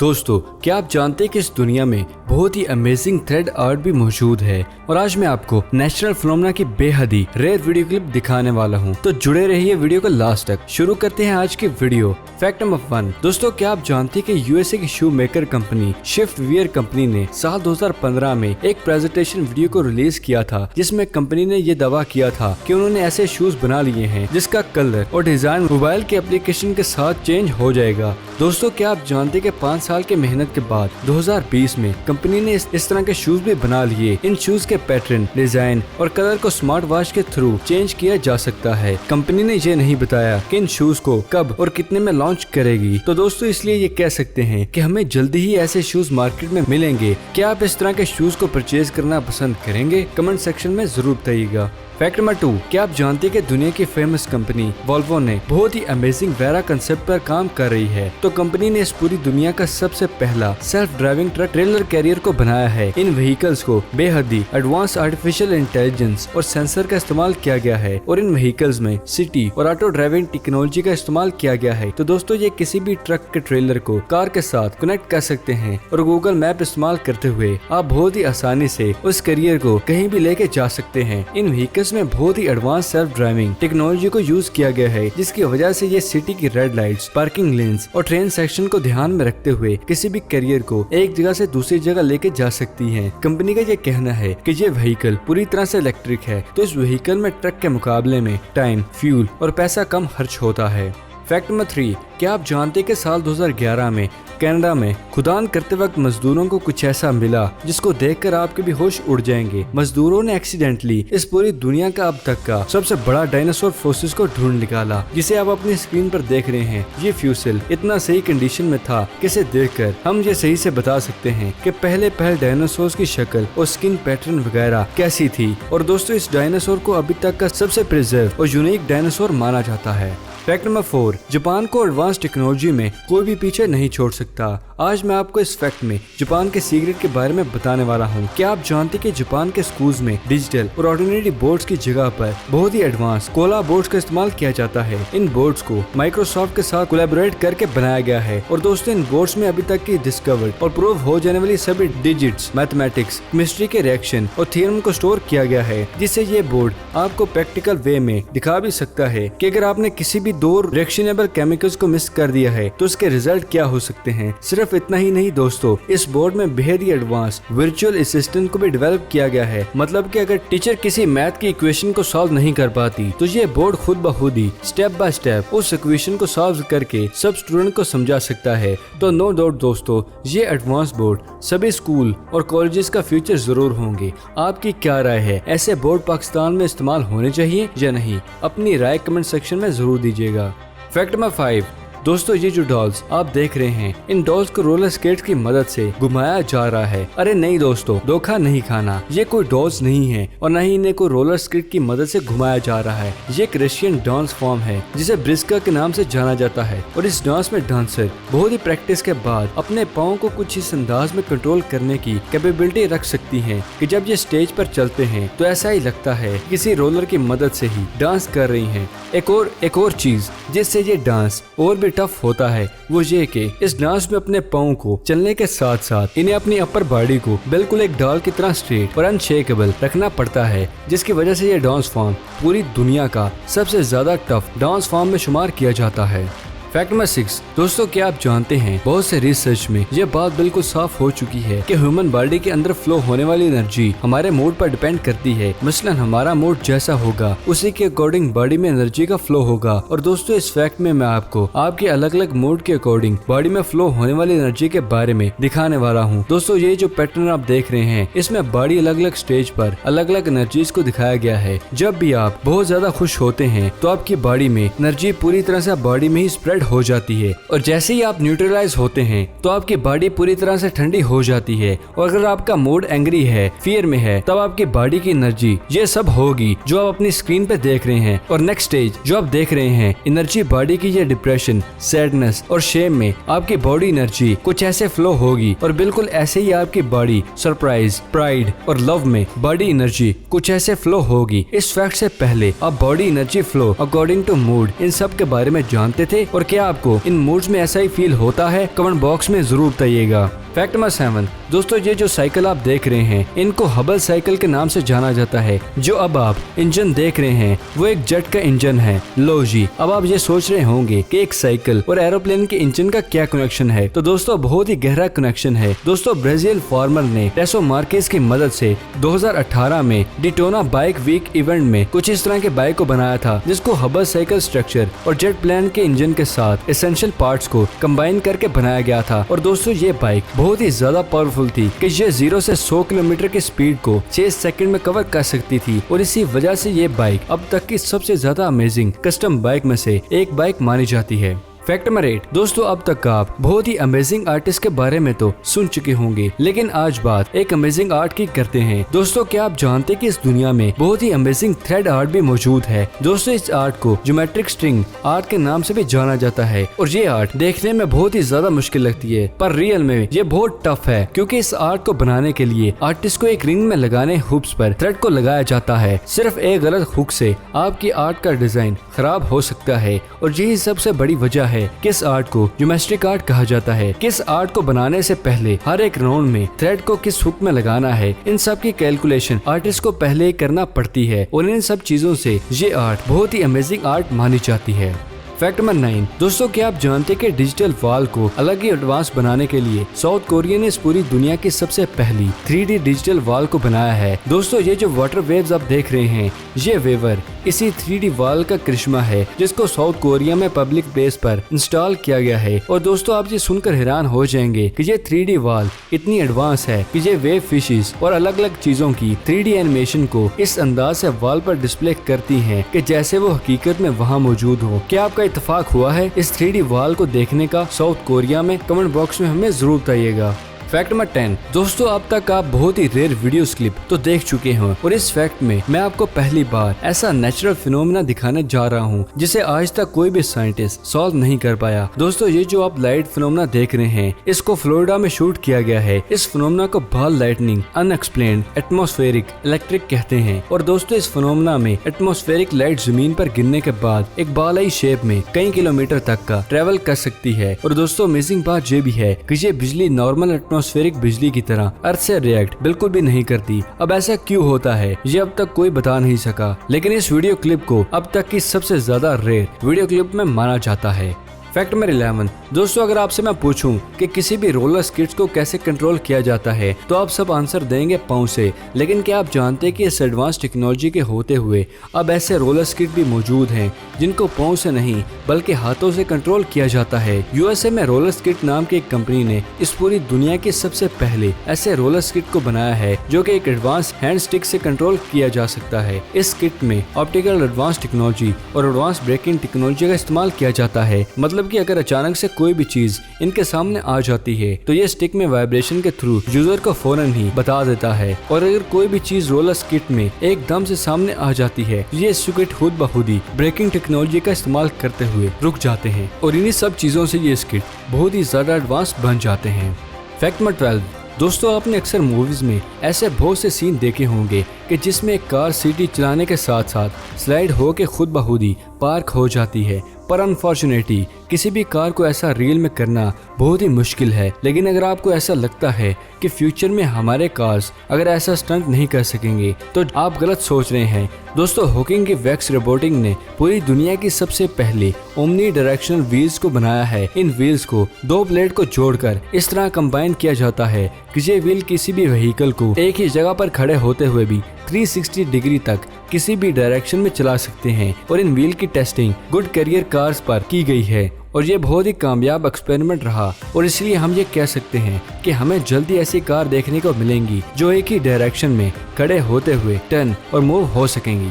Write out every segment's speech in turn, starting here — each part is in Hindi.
दोस्तों, क्या आप जानते हैं कि इस दुनिया में बहुत ही अमेजिंग थ्रेड आर्ट भी मौजूद है और आज मैं आपको नेचुरल फिनोमेना की बेहद ही रेयर वीडियो क्लिप दिखाने वाला हूं। तो जुड़े रहिए वीडियो को लास्ट तक। शुरू करते हैं आज की वीडियो। Fact number 1। दोस्तों, क्या आप जानते हैं कि यूएसए की शू maker company shift wear company ने साल 2015 में एक प्रेजेंटेशन वीडियो को रिलीज किया था, जिसमें कंपनी ने ये दावा किया था कि उन्होंने ऐसे शूज बना लिए हैं जिसका कलर और डिजाइन मोबाइल के एप्लीकेशन के साथ चेंज हो जाएगा। दोस्तों, क्या आप जानते हैं कि 5 साल की मेहनत के बाद 2020 में कंपनी ने इस तरह के शूज भी बना लिए। इन शूज के पैटर्न, डिजाइन और कलर को स्मार्ट वॉच के थ्रू चेंज किया जा सकता है। कंपनी ने ये नहीं बताया कि इन शूज को कब और कितने में लॉन्च करेगी। तो दोस्तों, इसलिए ये कह सकते हैं कि हमें जल्दी ही ऐसे शूज मार्केट में मिलेंगे। क्या आप इस तरह के शूज को परचेज करना पसंद करेंगे? कमेंट सेक्शन में जरूर बताइएगा। Fact number 2। क्या आप जानते हैं कि दुनिया की फेमस कंपनी वोल्वो ने बहुत ही अमेजिंग वेरा कंसेप्ट पर काम कर रही है। तो कंपनी ने इस पूरी दुनिया का सबसे पहला self driving truck trailer carrier को बनाया है। इन व्हीकल्स को बेहद ही एडवांस आर्टिफिशियल इंटेलिजेंस और सेंसर का इस्तेमाल किया गया है और इन व्हीकल्स में सिटी और ऑटो ड्राइविंग टेक्नोलॉजी का इस्तेमाल किया गया है। तो दोस्तों, ये किसी भी ट्रक के ट्रेलर को कार के साथ कनेक्ट कर सकते हैं और गूगल मैप इस्तेमाल करते हुए आप बहुत ही आसानी से उस कैरियर को कहीं भी लेके जा सकते हैं। इन व्हीकल्स में बहुत ही एडवांस सेल्फ ड्राइविंग टेक्नोलॉजी को यूज किया गया है, जिसकी वजह से ये सिटी की रेड लाइट्स, पार्किंग लेन्स और ट्रेन सेक्शन को ध्यान में रखते हुए किसी भी कैरियर को एक जगह से दूसरी जगह लेके जा सकती हैं। कंपनी का ये कहना है कि ये व्हीकल पूरी तरह से इलेक्ट्रिक है, तो इस व्हीकल में ट्रक के मुकाबले में टाइम, फ्यूल और पैसा कम खर्च होता है। Fact number 3। क्या आप जानते हैं कि साल 2011 में कनाडा में खुदान करते वक्त मजदूरों को कुछ ऐसा मिला जिसको देखकर आपके भी होश उड़ जाएंगे। मजदूरों ने एक्सीडेंटली इस पूरी दुनिया का अब तक का सबसे बड़ा डायनासोर फोसिल को ढूंढ निकाला, जिसे आप अपनी स्क्रीन पर देख रहे हैं। ये फ्यूसिल इतना सही कंडीशन में था कि इसे देखकर हम ये सही से बता सकते हैं कि पहले डायनासोर की शक्ल और स्किन पैटर्न वगैरह कैसी थी। और दोस्तों, इस डायनासोर को अभी तक का सबसे प्रिजर्व और यूनिक डायनासोर माना जाता है। Fact number 4। जापान को एडवांस टेक्नोलॉजी में कोई भी पीछे नहीं छोड़ सकता। आज मैं आपको इस फैक्ट में जापान के सीक्रेट के बारे में बताने वाला हूँ। क्या आप जानते हैं कि जापान के स्कूल्स में डिजिटल और ऑर्डिनरी बोर्ड्स की जगह पर बहुत ही एडवांस कोला बोर्ड्स का इस्तेमाल किया जाता है। इन बोर्ड्स को माइक्रोसॉफ्ट के साथ कोलैबोरेट करके बनाया गया है और दोस्तों, इन बोर्ड्स में अभी तक की डिस्कवर्ड और प्रूव हो जाने वाली सभी डिजिट्स, मैथमेटिक्स, केमिस्ट्री के रिएक्शन और थ्योरम को स्टोर किया गया है, जिससे ये बोर्ड आपको प्रैक्टिकल वे में दिखा भी सकता है कि अगर आपने किसी भी 2 रिएक्शनेबल केमिकल्स को मिस कर दिया है तो उसके रिजल्ट क्या हो सकते हैं। सिर्फ इतना ही नहीं दोस्तों, इस बोर्ड में बेहद ही एडवांस वर्चुअल असिस्टेंट को भी डेवलप किया गया है। मतलब कि अगर टीचर किसी मैथ की इक्वेशन को सॉल्व नहीं कर पाती तो ये बोर्ड खुद ब खुद ही स्टेप बाय स्टेप उस इक्वेशन को सॉल्व करके सब स्टूडेंट को समझा सकता है। तो नो डाउट दोस्तों, ये एडवांस बोर्ड सभी स्कूल और कॉलेजेस का फ्यूचर जरूर होंगे। आपकी क्या राय है? ऐसे बोर्ड पाकिस्तान में इस्तेमाल होने चाहिए या नहीं? अपनी राय कमेंट सेक्शन में जरूर दीजिएगा। Fact number 5। दोस्तों, ये जो डॉल्स आप देख रहे हैं, इन डॉल्स को रोलर स्केट्स की मदद से घुमाया जा रहा है। अरे नहीं दोस्तों, धोखा नहीं खाना, ये कोई डॉल्स नहीं है और न ही इन्हें कोई रोलर स्केट की मदद से घुमाया जा रहा है। ये एक रशियन डांस फॉर्म है जिसे ब्रिस्का के नाम से जाना जाता है और इस डांस में डांसर बहुत ही प्रैक्टिस के बाद अपने पाँव को कुछ इस अंदाज में कंट्रोल करने की कैपेबिलिटी रख सकती है कि जब ये स्टेज पर चलते हैं तो ऐसा ही लगता है किसी रोलर की मदद से ही डांस कर रही है। एक और चीज जिससे ये डांस और भी टफ होता है वो ये कि इस डांस में अपने पाँव को चलने के साथ साथ इन्हें अपनी अपर बॉडी को बिल्कुल एक डॉल की तरह स्ट्रेट और अनशेकेबल रखना पड़ता है, जिसकी वजह से ये डांस फॉर्म पूरी दुनिया का सबसे ज्यादा टफ डांस फॉर्म में शुमार किया जाता है। Fact number 6। दोस्तों, क्या आप जानते हैं बहुत से रिसर्च में यह बात बिल्कुल साफ हो चुकी है कि ह्यूमन बॉडी के अंदर फ्लो होने वाली एनर्जी हमारे मूड पर डिपेंड करती है। मसलन हमारा मूड जैसा होगा उसी के अकॉर्डिंग बॉडी में एनर्जी का फ्लो होगा। और दोस्तों, इस फैक्ट में मैं आपको आपके अलग अलग मूड के अकॉर्डिंग बॉडी में फ्लो होने वाली एनर्जी के बारे में दिखाने वाला हूँ। दोस्तों, ये जो पैटर्न आप देख रहे हैं, इसमें बॉडी अलग अलग स्टेज पर अलग अलग एनर्जीज को दिखाया गया है। जब भी आप बहुत ज्यादा खुश होते हैं तो आपकी बॉडी में एनर्जी पूरी तरह से बॉडी में ही स्प्रेड हो जाती है और जैसे ही आप न्यूट्रलाइज होते हैं तो आपकी बॉडी पूरी तरह से ठंडी हो जाती है। और अगर आपका मूड एंग्री है, फियर में है, तब आपकी बॉडी की एनर्जी ये सब होगी जो आप अपनी स्क्रीन पे देख रहे हैं। और नेक्स्ट स्टेज जो आप देख रहे हैं, एनर्जी बॉडी की ये डिप्रेशन, सैडनेस और शेम में आपकी बॉडी एनर्जी कुछ ऐसे फ्लो होगी और बिल्कुल ऐसे ही आपकी बॉडी सरप्राइज, प्राइड और लव में बॉडी एनर्जी कुछ ऐसे फ्लो होगी। इस फैक्ट से पहले आप body energy flow according to mood इन सब के बारे में जानते थे? और क्या आपको इन मूड्स में ऐसा ही फील होता है? कमेंट बॉक्स में जरूर बताइएगा। फैक्ट नंबर 7, दोस्तों ये जो साइकिल आप देख रहे हैं इनको हबल साइकिल के नाम से जाना जाता है। जो अब आप इंजन देख रहे हैं वो एक जेट का इंजन है। लो जी, अब आप ये सोच रहे होंगे कि एक साइकिल और एरोप्लेन के इंजन का क्या कनेक्शन है? तो दोस्तों बहुत ही गहरा कनेक्शन है। दोस्तों ब्राजील फार्मर ने टेसो मार्केस की मदद से 2018 में डिटोना बाइक वीक इवेंट में कुछ इस तरह के बाइक को बनाया था जिसको हबल साइकिल स्ट्रक्चर और जेट प्लेन के इंजन के साथ एसेंशियल पार्ट्स को कंबाइन करके बनाया गया था। और दोस्तों ये बाइक बहुत ही ज्यादा पावरफुल थी कि ये 0 से 100 किलोमीटर की स्पीड को 6 सेकंड में कवर कर सकती थी। और इसी वजह से ये बाइक अब तक की सबसे ज्यादा अमेजिंग कस्टम बाइक में से एक बाइक मानी जाती है। फैक्ट नंबर 8, दोस्तों अब तक आप बहुत ही अमेजिंग आर्टिस्ट के बारे में तो सुन चुके होंगे, लेकिन आज बात एक अमेजिंग आर्ट की करते हैं। दोस्तों क्या आप जानते हैं कि इस दुनिया में बहुत ही अमेजिंग थ्रेड आर्ट भी मौजूद है? दोस्तों इस आर्ट को ज्योमेट्रिक स्ट्रिंग आर्ट के नाम से भी जाना जाता है। और ये आर्ट देखने में बहुत ही ज्यादा मुश्किल लगती है पर रियल में ये बहुत टफ है, क्योंकि इस आर्ट को बनाने के लिए आर्टिस्ट को एक रिंग में लगाने हुक्स पर थ्रेड को लगाया जाता है। सिर्फ एक गलत हुक से आपकी आर्ट का डिजाइन खराब हो सकता है। और यही सबसे बड़ी वजह है किस आर्ट को ज्योमेट्रिक आर्ट कहा जाता है। किस आर्ट को बनाने से पहले हर एक राउंड में थ्रेड को किस हुक में लगाना है, इन सब की कैलकुलेशन आर्टिस्ट को पहले ही करना पड़ती है। और इन सब चीजों से ये आर्ट बहुत ही अमेजिंग आर्ट मानी जाती है। फैक्ट नंबर 9, दोस्तों क्या आप जानते हैं कि डिजिटल वॉल को अलग ही एडवांस बनाने के लिए साउथ कोरिया ने इस पूरी दुनिया की सबसे पहली 3D डिजिटल वॉल को बनाया है। दोस्तों ये जो वाटर वेव्स आप देख रहे हैं ये वेवर इसी 3D वॉल का करिश्मा है जिसको साउथ कोरिया में पब्लिक प्लेस पर इंस्टॉल किया गया है। और दोस्तों आप ये सुनकर हैरान हो जाएंगे कि ये 3D वॉल इतनी एडवांस है कि ये वेव फिशेस और अलग अलग चीजों की 3D एनिमेशन को इस अंदाज से वॉल पर डिस्प्ले करती है कि जैसे वो हकीकत में वहाँ मौजूद हो। क्या आपका इत्तेफाक हुआ है इस 3D वॉल को देखने का साउथ कोरिया में? कमेंट बॉक्स में हमें जरूर बताइएगा। फैक्ट नंबर 10, दोस्तों अब तक आप बहुत ही रेयर वीडियो क्लिप तो देख चुके हैं और इस फैक्ट में मैं आपको पहली बार ऐसा नेचुरल फिनोमेना दिखाने जा रहा हूं जिसे आज तक कोई भी साइंटिस्ट सॉल्व नहीं कर पाया। दोस्तों ये जो आप लाइट फिनोमेना देख रहे हैं इसको फ्लोरिडा में शूट किया गया है। इस फिनोमेना को ball lightning unexplained atmospheric electric कहते हैं। और दोस्तों इस फिनोमेना में एटमॉस्फेरिक लाइट जमीन पर गिरने के बाद एक बालाई शेप में कई किलोमीटर तक का ट्रेवल कर सकती है। और दोस्तों अमेजिंग बात ये भी है कि ये बिजली नॉर्मल एटमॉस्फेरिक बिजली की तरह अर्थ से रिएक्ट बिल्कुल भी नहीं करती। अब ऐसा क्यों होता है ये अब तक कोई बता नहीं सका, लेकिन इस वीडियो क्लिप को अब तक की सबसे ज्यादा रेयर वीडियो क्लिप में माना जाता है। फैक्ट नंबर 11, दोस्तों अगर आपसे मैं पूछूं कि किसी भी रोलर स्किट्स को कैसे कंट्रोल किया जाता है तो आप सब आंसर देंगे पाँव से। लेकिन क्या आप जानते हैं कि इस एडवांस टेक्नोलॉजी के होते हुए अब ऐसे रोलर स्किट भी मौजूद हैं जिनको पाँव से नहीं बल्कि हाथों से कंट्रोल किया जाता है। यूएसए में रोलर स्किट नाम की एक कंपनी ने इस पूरी दुनिया के सबसे पहले ऐसे रोलर स्किट को बनाया है जो कि एक एडवांस हैंड स्टिक से कंट्रोल किया जा सकता है। इस स्किट में ऑप्टिकल एडवांस टेक्नोलॉजी और एडवांस ब्रेकिंग टेक्नोलॉजी का इस्तेमाल किया जाता है। मतलब कि अगर अचानक से कोई भी चीज इनके सामने आ जाती है तो ये स्टिक में वाइब्रेशन के थ्रू यूजर को फौरन ही बता देता है। और अगर कोई भी चीज रोलर स्किट में एकदम से सामने आ जाती है ये स्किट खुद ब खुद ही ब्रेकिंग टेक्नोलॉजी का इस्तेमाल करते हुए रुक जाते हैं। और इन्हीं सब चीजों से ये स्किट बहुत ही ज्यादा एडवांस बन जाते हैं। फैक्ट नंबर 12, दोस्तों आपने अक्सर मूवीज में ऐसे बहुत से सीन देखे होंगे कि जिसमें एक कार सीटी चलाने के साथ साथ स्लाइड होकर खुद ब खुद ही पार्क हो जाती है। पर अनफॉर्चुनेटली किसी भी कार को ऐसा रियल में करना बहुत ही मुश्किल है। लेकिन अगर आपको ऐसा लगता है कि फ्यूचर में हमारे कार्स अगर ऐसा स्टंट नहीं कर सकेंगे तो आप गलत सोच रहे हैं। दोस्तों हॉकिंग की वैक्स रोबोटिंग ने पूरी दुनिया की सबसे पहले ओमनी डायरेक्शनल व्हील्स को बनाया है। इन व्हील्स को दो प्लेट को जोड़कर इस तरह कंबाइन किया जाता है कि ये व्हील किसी भी व्हीकल को एक ही जगह पर खड़े होते हुए भी 360 डिग्री तक किसी भी डायरेक्शन में चला सकते हैं। और इन व्हील की टेस्टिंग गुड कैरियर कार्स पर की गई है और ये बहुत ही कामयाब एक्सपेरिमेंट रहा। और इसलिए हम ये कह सकते हैं कि हमें जल्दी ऐसी कार देखने को मिलेंगी जो एक ही डायरेक्शन में खड़े होते हुए टर्न और मूव हो सकेंगी।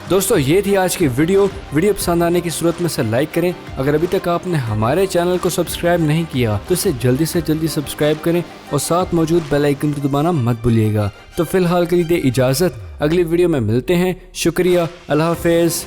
दोस्तों ये थी आज की वीडियो पसंद आने की सूरत में से लाइक करें। अगर अभी तक आपने हमारे चैनल को सब्सक्राइब नहीं किया तो इसे जल्दी से जल्दी सब्सक्राइब करें और साथ मौजूद बेल आइकन को दबाना मत भूलिएगा। तो फिलहाल के लिए इजाज़त, अगली वीडियो में मिलते हैं। शुक्रिया, अल्लाह हाफिज़।